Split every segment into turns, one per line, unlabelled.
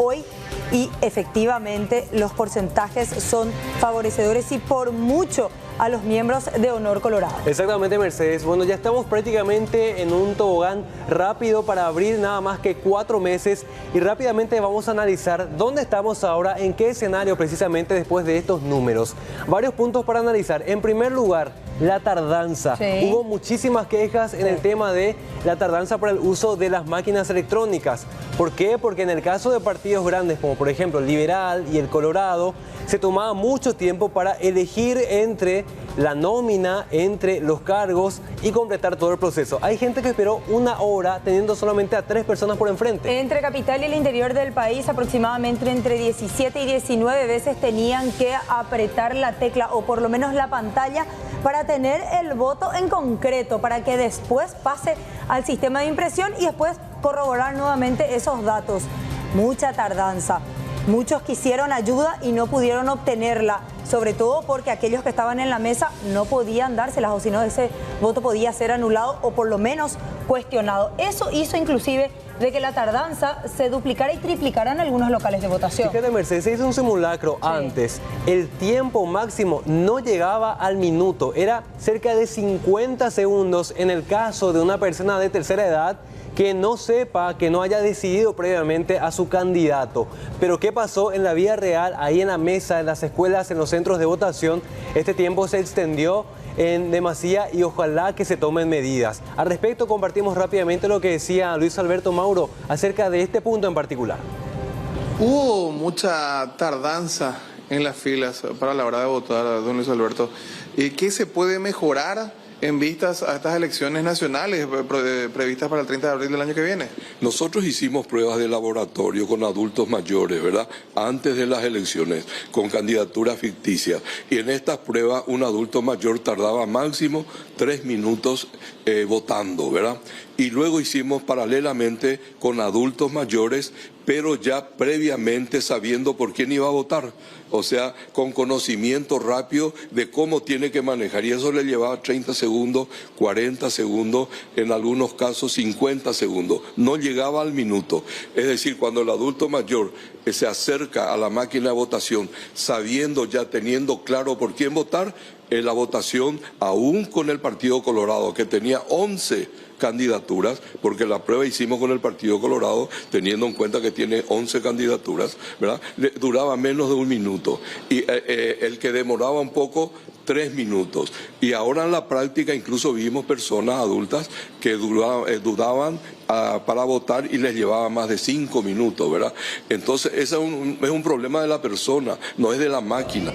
hoy y efectivamente los porcentajes son favorecedores y por mucho a los miembros de Honor Colorado.
Exactamente, Mercedes. Bueno, ya estamos prácticamente en un tobogán rápido para abrir nada más que 4 meses y rápidamente vamos a analizar dónde estamos ahora, en qué escenario precisamente después de estos números. Varios puntos para analizar. En primer lugar, la tardanza.
Sí.
Hubo muchísimas quejas en el tema de la tardanza para el uso de las máquinas electrónicas. ¿Por qué? Porque en el caso de partidos grandes como por ejemplo el Liberal y el Colorado, se tomaba mucho tiempo para elegir entre la nómina, entre los cargos y completar todo el proceso. Hay gente que esperó 1 hora teniendo solamente a 3 personas por enfrente.
Entre capital y el interior del país, aproximadamente entre 17 y 19 veces tenían que apretar la tecla o por lo menos la pantalla para tener el voto en concreto, para que después pase al sistema de impresión y después corroborar nuevamente esos datos. Mucha tardanza. Muchos quisieron ayuda y no pudieron obtenerla, sobre todo porque aquellos que estaban en la mesa no podían dárselas, o si no ese voto podía ser anulado o por lo menos cuestionado. Eso hizo inclusive de que la tardanza se duplicara y triplicara en algunos locales de votación.
Fíjate, Mercedes, se hizo un simulacro antes. El tiempo máximo no llegaba al minuto, era cerca de 50 segundos en el caso de una persona de tercera edad que no sepa, que no haya decidido previamente a su candidato. Pero ¿qué pasó en la vida real, ahí en la mesa, en las escuelas, en los centros de votación? Este tiempo se extendió en demasía y ojalá que se tomen medidas. Al respecto, compartimos rápidamente lo que decía Luis Alberto Mauro acerca de este punto en particular.
Hubo mucha tardanza en las filas para la hora de votar, don Luis Alberto. ¿Qué se puede mejorar en vistas a estas elecciones nacionales previstas para el 30 de abril del año que viene?
Nosotros hicimos pruebas de laboratorio con adultos mayores, ¿verdad? Antes de las elecciones, con candidaturas ficticias. Y en estas pruebas un adulto mayor tardaba máximo 3 minutos votando, ¿verdad? Y luego hicimos paralelamente con adultos mayores, pero ya previamente sabiendo por quién iba a votar. O sea, con conocimiento rápido de cómo tiene que manejar. Y eso le llevaba 30 segundos, 40 segundos, en algunos casos 50 segundos. No llegaba al minuto. Es decir, cuando el adulto mayor se acerca a la máquina de votación, sabiendo ya, teniendo claro por quién votar, la votación, aún con el Partido Colorado, que tenía 11 candidaturas, porque la prueba hicimos con el Partido Colorado, teniendo en cuenta que tiene 11 candidaturas, ¿verdad? Duraba menos de 1 minuto. Y el que demoraba un poco, 3 minutos. Y ahora en la práctica incluso vimos personas adultas que dudaban para votar y les llevaba más de 5 minutos, ¿verdad? Entonces ese es un problema de la persona, no es de la máquina.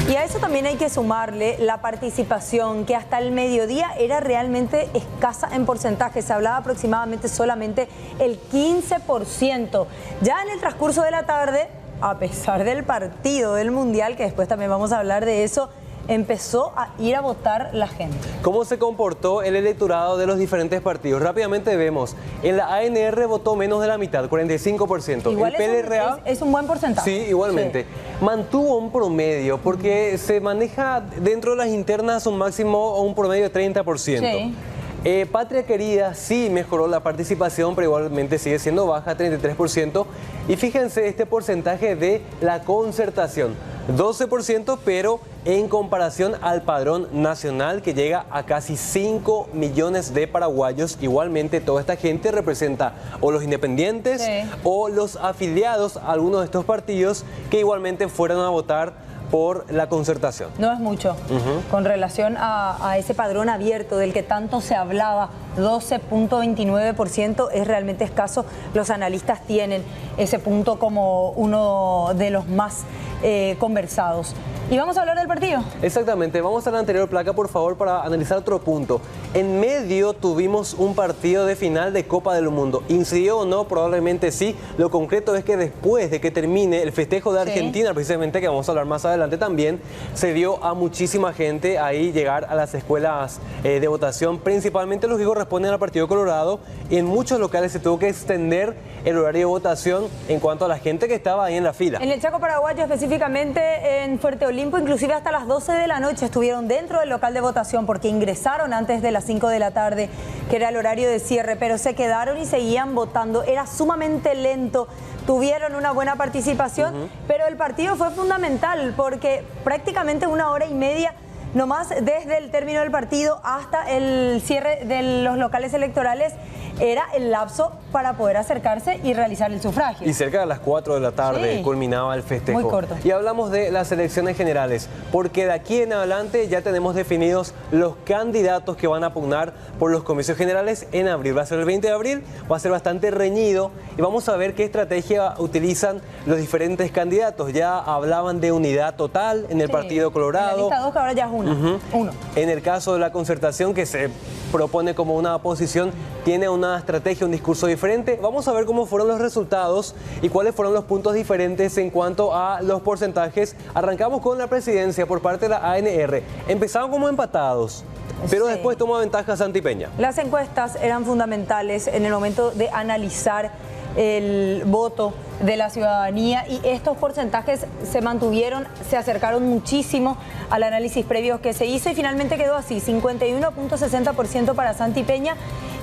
Y a eso también hay que sumarle la participación, que hasta el mediodía era realmente escasa en porcentaje. Se hablaba aproximadamente solamente el 15%. Ya en el transcurso de la tarde, a pesar del partido del Mundial, que después también vamos a hablar de eso, empezó a ir a votar la gente.
¿Cómo se comportó el electorado de los diferentes partidos? Rápidamente vemos, en la ANR votó menos de la mitad, 45%.
Igual
el PLRA
es un buen porcentaje.
Sí, igualmente. Sí. Mantuvo un promedio, porque se maneja dentro de las internas un máximo o un promedio de 30%. Sí. Patria Querida sí mejoró la participación, pero igualmente sigue siendo baja, 33%. Y fíjense este porcentaje de la Concertación, 12%, pero en comparación al Padrón Nacional, que llega a casi 5 millones de paraguayos. Igualmente toda esta gente representa o los independientes o los afiliados a algunos de estos partidos que igualmente fueron a votar por la Concertación.
No es mucho. Con relación a ese padrón abierto del que tanto se hablaba, 12.29% es realmente escaso. Los analistas tienen ese punto como uno de los más conversados. Y vamos a hablar del partido.
Exactamente, vamos a la anterior placa, por favor, para analizar otro punto. En medio tuvimos un partido de final de Copa del Mundo. ¿Incidió o no? Probablemente sí. Lo concreto es que después de que termine el festejo de Argentina, precisamente, que vamos a hablar más adelante también, se dio a muchísima gente ahí llegar a las escuelas de votación, principalmente los que corresponden al Partido Colorado. En muchos locales se tuvo que extender el horario de votación en cuanto a la gente que estaba ahí en la fila.
En el Chaco paraguayo, específicamente en Fuerte Olivia, Olimpo, inclusive hasta las 12 de la noche estuvieron dentro del local de votación porque ingresaron antes de las 5 de la tarde, que era el horario de cierre, pero se quedaron y seguían votando. Era sumamente lento, tuvieron una buena participación, pero el partido fue fundamental porque prácticamente 1 hora y media nomás desde el término del partido hasta el cierre de los locales electorales era el lapso para poder acercarse y realizar el sufragio.
Y cerca de las 4 de la tarde
sí,
culminaba el festejo.
muy corto.
Y hablamos de las elecciones generales, porque de aquí en adelante ya tenemos definidos los candidatos que van a pugnar por los comicios generales en abril. Va a ser el 20 de abril, va a ser bastante reñido y vamos a ver qué estrategia utilizan los diferentes candidatos. Ya hablaban de unidad total en el Partido Colorado.
En la lista 2, que ahora ya es uno.
En el caso de la Concertación, que se propone como una oposición, tiene una estrategia, un discurso diferente. Vamos a ver cómo fueron los resultados y cuáles fueron los puntos diferentes en cuanto a los porcentajes. Arrancamos con la presidencia por parte de la ANR. Empezaron como empatados, pero después tomó ventaja Santi Peña.
Las encuestas eran fundamentales en el momento de analizar el voto de la ciudadanía y estos porcentajes se mantuvieron, se acercaron muchísimo al análisis previo que se hizo y finalmente quedó así: 51.60% para Santi Peña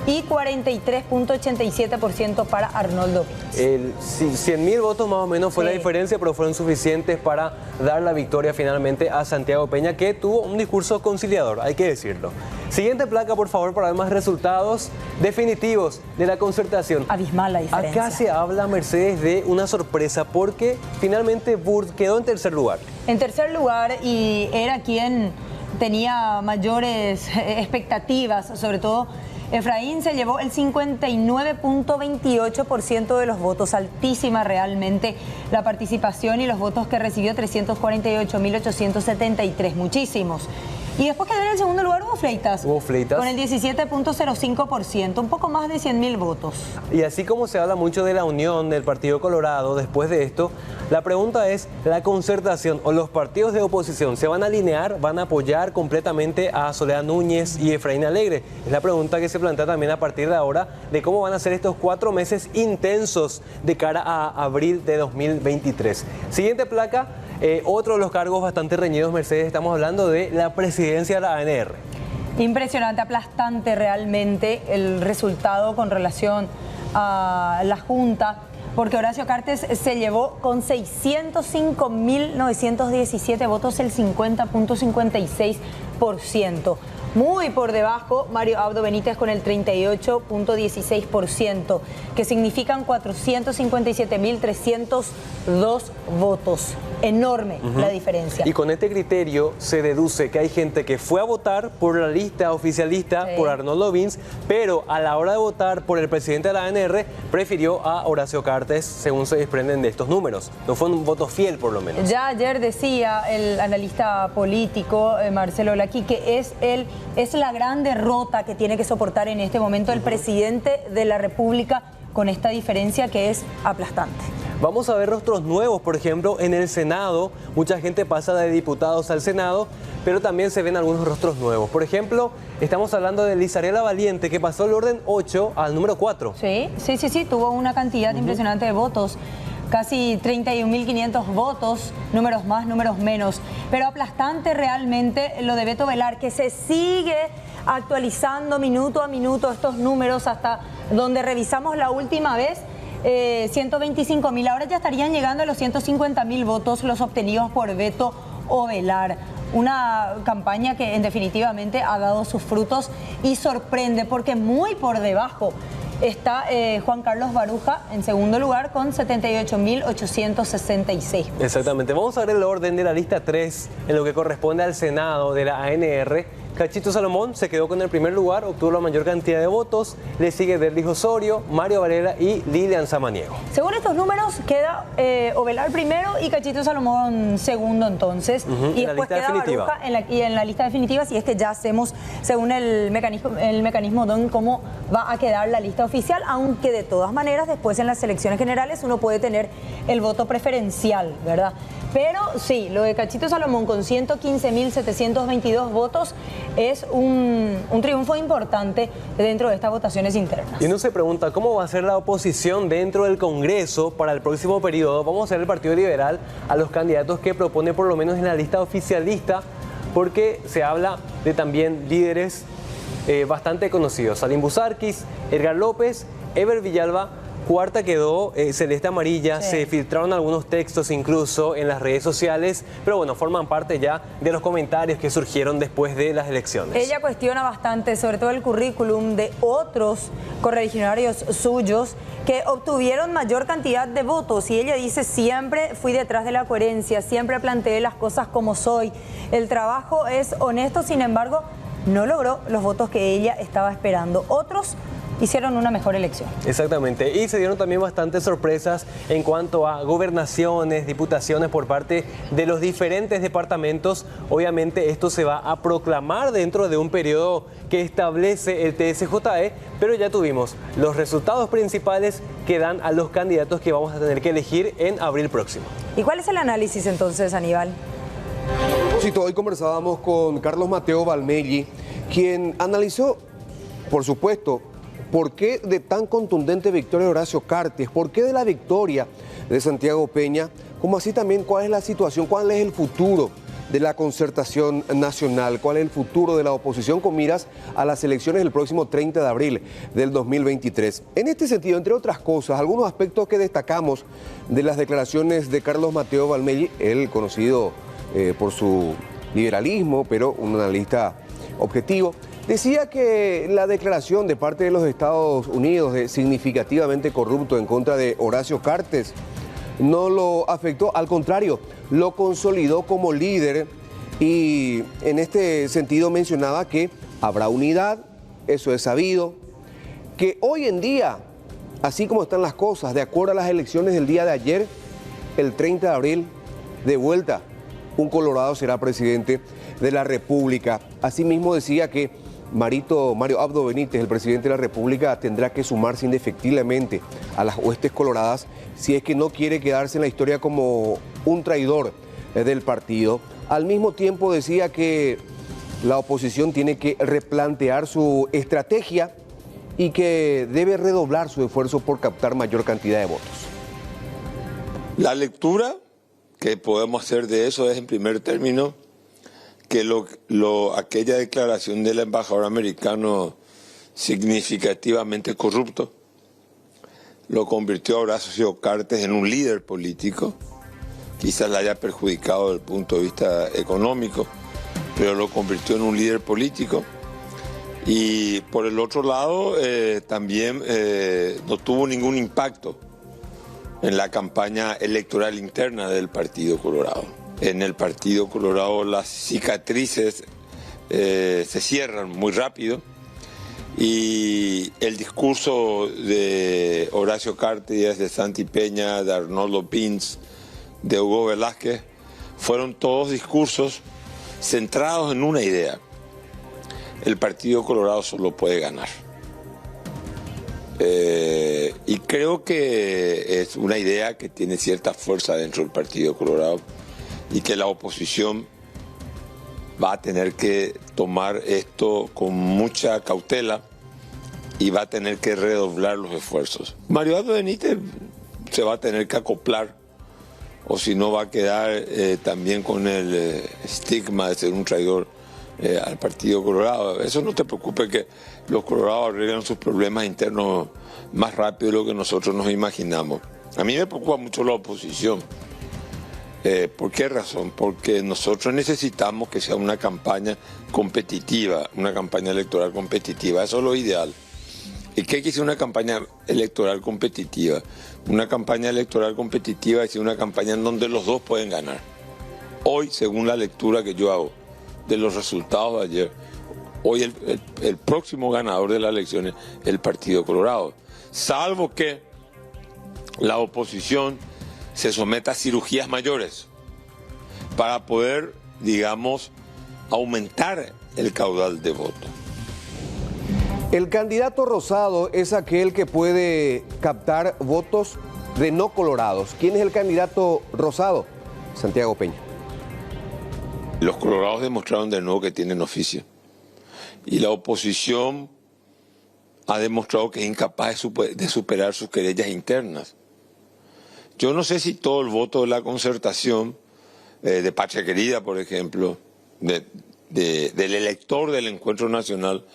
y 43.87% para Arnoldo Vince.
100.000 votos más o menos fue la diferencia, pero fueron suficientes para dar la victoria finalmente a Santiago Peña, que tuvo un discurso conciliador, hay que decirlo. Siguiente placa, por favor, para ver más resultados definitivos de la Concertación.
Abismal la diferencia.
Acá se habla, Mercedes, de una sorpresa porque finalmente Burt quedó en tercer lugar.
En tercer lugar, y era quien tenía mayores expectativas, sobre todo Efraín se llevó el 59.28% de los votos, altísima realmente la participación y los votos que recibió, 348.873, muchísimos. Y después quedó en el segundo lugar Hugo Fleitas.
Hugo Fleitas.
Con el 17.05%, un poco más de 100.000 votos.
Y así como se habla mucho de la unión del Partido Colorado después de esto, la pregunta es, ¿la Concertación o los partidos de oposición se van a alinear, van a apoyar completamente a Soledad Núñez y Efraín Alegre? Es la pregunta que se plantea también a partir de ahora de cómo van a ser estos 4 meses intensos de cara a abril de 2023. Siguiente placa. Otro de los cargos bastante reñidos, Mercedes, estamos hablando de la presidencia de la ANR.
Impresionante, aplastante realmente el resultado con relación a la Junta, porque Horacio Cartes se llevó con 605.917 votos el 50.56%. Muy por debajo Mario Abdo Benítez con el 38.16%, que significan 457.302 votos. Enorme la diferencia.
Y con este criterio se deduce que hay gente que fue a votar por la lista oficialista, por Arnoldo Vince, pero a la hora de votar por el presidente de la ANR prefirió a Horacio Cartes, según se desprenden de estos números. No fue un voto fiel, por lo menos.
Ya ayer decía el analista político Marcelo Laqui que es la gran derrota que tiene que soportar en este momento el presidente de la República, con esta diferencia que es aplastante.
Vamos a ver rostros nuevos, por ejemplo, en el Senado. Mucha gente pasa de diputados al Senado, pero también se ven algunos rostros nuevos. Por ejemplo, estamos hablando de Lizarela Valiente, que pasó del orden 8 al número 4.
Sí, tuvo una cantidad impresionante de votos. Casi 31.500 votos, números más, números menos. Pero aplastante realmente lo de Beto Velar, que se sigue actualizando minuto a minuto estos números hasta donde revisamos la última vez. 125.000, ahora ya estarían llegando a los 150.000 votos los obtenidos por Beto Ovelar. Una campaña que definitivamente ha dado sus frutos y sorprende porque muy por debajo está Juan Carlos Baruja en segundo lugar con 78.866.
Exactamente. Vamos a ver el orden de la lista 3 en lo que corresponde al Senado de la ANR. Cachito Salomón se quedó con el primer lugar, obtuvo la mayor cantidad de votos. Le sigue Derlis Osorio, Mario Varela y Lilian Samaniego.
Según estos números, queda Ovelar primero y Cachito Salomón segundo, entonces. Y después queda Baruja en la lista definitiva, si es que ya hacemos, según el mecanismo DON, cómo va a quedar la lista oficial, aunque de todas maneras, después en las elecciones generales uno puede tener el voto preferencial, ¿verdad? Pero sí, lo de Cachito Salomón con 115.722 votos es un triunfo importante dentro de estas votaciones internas.
Y uno se pregunta, ¿cómo va a ser la oposición dentro del Congreso para el próximo periodo? Vamos a hacer el Partido Liberal a los candidatos que propone por lo menos en la lista oficialista, porque se habla de también líderes bastante conocidos. Salim Busarquis, Edgar López, Ever Villalba. Cuarta quedó Celeste Amarilla, sí. Se filtraron algunos textos incluso en las redes sociales, pero bueno, forman parte ya de los comentarios que surgieron después de las elecciones.
Ella cuestiona bastante, sobre todo el currículum de otros correligionarios suyos que obtuvieron mayor cantidad de votos, y ella dice: siempre fui detrás de la coherencia, siempre planteé las cosas como soy, el trabajo es honesto, sin embargo, no logró los votos que ella estaba esperando. Otros hicieron una mejor elección.
Exactamente, y se dieron también bastantes sorpresas en cuanto a gobernaciones, diputaciones por parte de los diferentes departamentos. Obviamente esto se va a proclamar dentro de un periodo que establece el TSJE, pero ya tuvimos los resultados principales que dan a los candidatos que vamos a tener que elegir en abril próximo.
¿Y cuál es el análisis entonces, Aníbal?
Sí, hoy conversábamos con Carlos Mateo Valmelli, quien analizó, por supuesto, ¿por qué de tan contundente victoria de Horacio Cartes? ¿Por qué de la victoria de Santiago Peña? Como así también, ¿cuál es la situación? ¿Cuál es el futuro de la concertación nacional? ¿Cuál es el futuro de la oposición con miras a las elecciones del próximo 30 de abril del 2023? En este sentido, entre otras cosas, algunos aspectos que destacamos de las declaraciones de Carlos Mateo Valmelli, él conocido por su liberalismo, pero un analista objetivo. Decía que la declaración de parte de los Estados Unidos de significativamente corrupto en contra de Horacio Cartes no lo afectó, al contrario, lo consolidó como líder, y en este sentido mencionaba que habrá unidad, eso es sabido, que hoy en día, así como están las cosas, de acuerdo a las elecciones del día de ayer, el 30 de abril, de vuelta, un colorado será presidente de la República. Asimismo decía que Mario Abdo Benítez, el presidente de la República, tendrá que sumarse indefectiblemente a las huestes coloradas si es que no quiere quedarse en la historia como un traidor del partido. Al mismo tiempo decía que la oposición tiene que replantear su estrategia y que debe redoblar su esfuerzo por captar mayor cantidad de votos.
La lectura que podemos hacer de eso es, en primer término, que aquella declaración del embajador americano significativamente corrupto lo convirtió a Horacio Cartes en un líder político. Quizás le haya perjudicado desde el punto de vista económico, pero lo convirtió en un líder político. Y por el otro lado, también no tuvo ningún impacto en la campaña electoral interna del Partido Colorado. En el Partido Colorado las cicatrices se cierran muy rápido, y el discurso de Horacio Cartes, de Santi Peña, de Arnoldo Pins, de Hugo Velázquez, fueron todos discursos centrados en una idea: el Partido Colorado solo puede ganar. Y creo que es una idea que tiene cierta fuerza dentro del Partido Colorado, y que la oposición va a tener que tomar esto con mucha cautela y va a tener que redoblar los esfuerzos. Mario Abdo Benítez se va a tener que acoplar, o si no va a quedar también con el estigma de ser un traidor al Partido Colorado. Eso no te preocupe, que los colorados arreglan sus problemas internos más rápido de lo que nosotros nos imaginamos. A mí me preocupa mucho la oposición. ¿Por qué razón? Porque nosotros necesitamos que sea una campaña competitiva, una campaña electoral competitiva. Eso es lo ideal. ¿Y qué quiere una campaña electoral competitiva? Una campaña electoral competitiva es una campaña en donde los dos pueden ganar. Hoy, según la lectura que yo hago de los resultados de ayer, hoy el próximo ganador de las elecciones es el Partido Colorado. Salvo que la oposición se someta a cirugías mayores para poder, digamos, aumentar el caudal de voto.
El candidato rosado es aquel que puede captar votos de no colorados. ¿Quién es el candidato rosado? Santiago Peña.
Los colorados demostraron de nuevo que tienen oficio. Y la oposición ha demostrado que es incapaz de superar sus querellas internas. Yo no sé si todo el voto de la concertación, de Patria Querida, por ejemplo, del elector del Encuentro Nacional,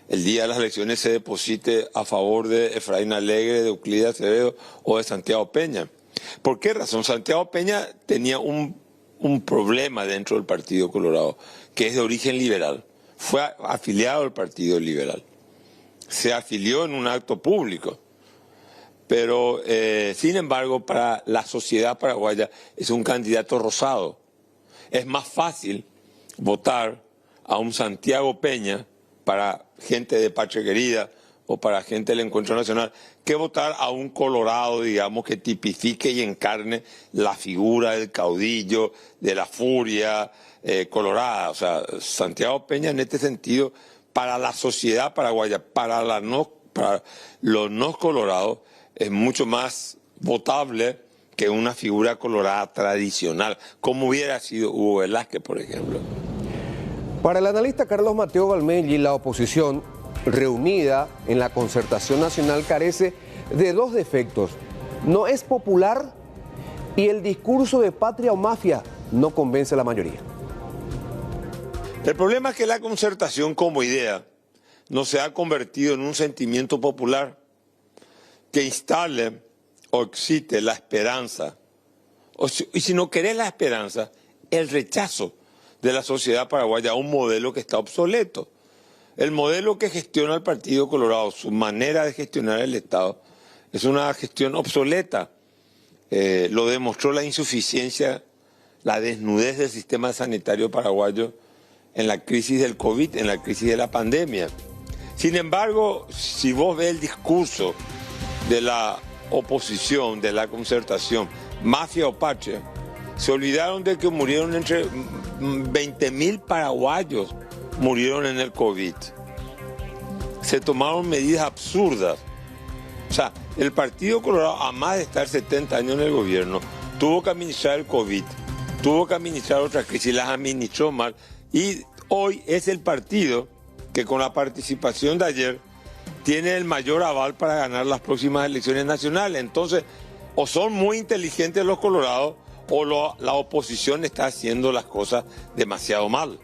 el día de las elecciones se deposite a favor de Efraín Alegre, de Euclides Acevedo o de Santiago Peña. ¿Por qué razón? Santiago Peña tenía un problema dentro del Partido Colorado, que es de origen liberal. Fue afiliado al Partido Liberal. Se afilió en un acto público. Pero, sin embargo, para la sociedad paraguaya es un candidato rosado. Es más fácil votar a un Santiago Peña para gente de Patria Querida o para gente del Encuentro Nacional que votar a un colorado, digamos, que tipifique y encarne la figura del caudillo, de la furia colorada. O sea, Santiago Peña en este sentido, para la sociedad paraguaya, para los no colorados, es mucho más votable que una figura colorada tradicional, como hubiera sido Hugo Velázquez, por ejemplo.
Para el analista Carlos Mateo Valmelli, la oposición reunida en la concertación nacional carece de dos defectos. No es popular y el discurso de patria o mafia no convence a la mayoría.
El problema es que la concertación como idea no se ha convertido en un sentimiento popular que instale o excite la esperanza, y si no querés la esperanza, el rechazo de la sociedad paraguaya a un modelo que está obsoleto. El modelo que gestiona el Partido Colorado, su manera de gestionar el Estado, es una gestión obsoleta. Lo demostró la insuficiencia, la desnudez del sistema sanitario paraguayo en la crisis del COVID, en la crisis de la pandemia. Sin embargo, si vos ves el discurso de la oposición, de la concertación, mafia o patria, se olvidaron de que murieron entre 20.000 paraguayos murieron en el COVID. Se tomaron medidas absurdas. O sea, el Partido Colorado, a más de estar 70 años en el gobierno, tuvo que administrar el COVID, tuvo que administrar otras crisis, las administró mal. Y hoy es el partido que con la participación de ayer tiene el mayor aval para ganar las próximas elecciones nacionales. Entonces, o son muy inteligentes los colorados o la oposición está haciendo las cosas demasiado mal.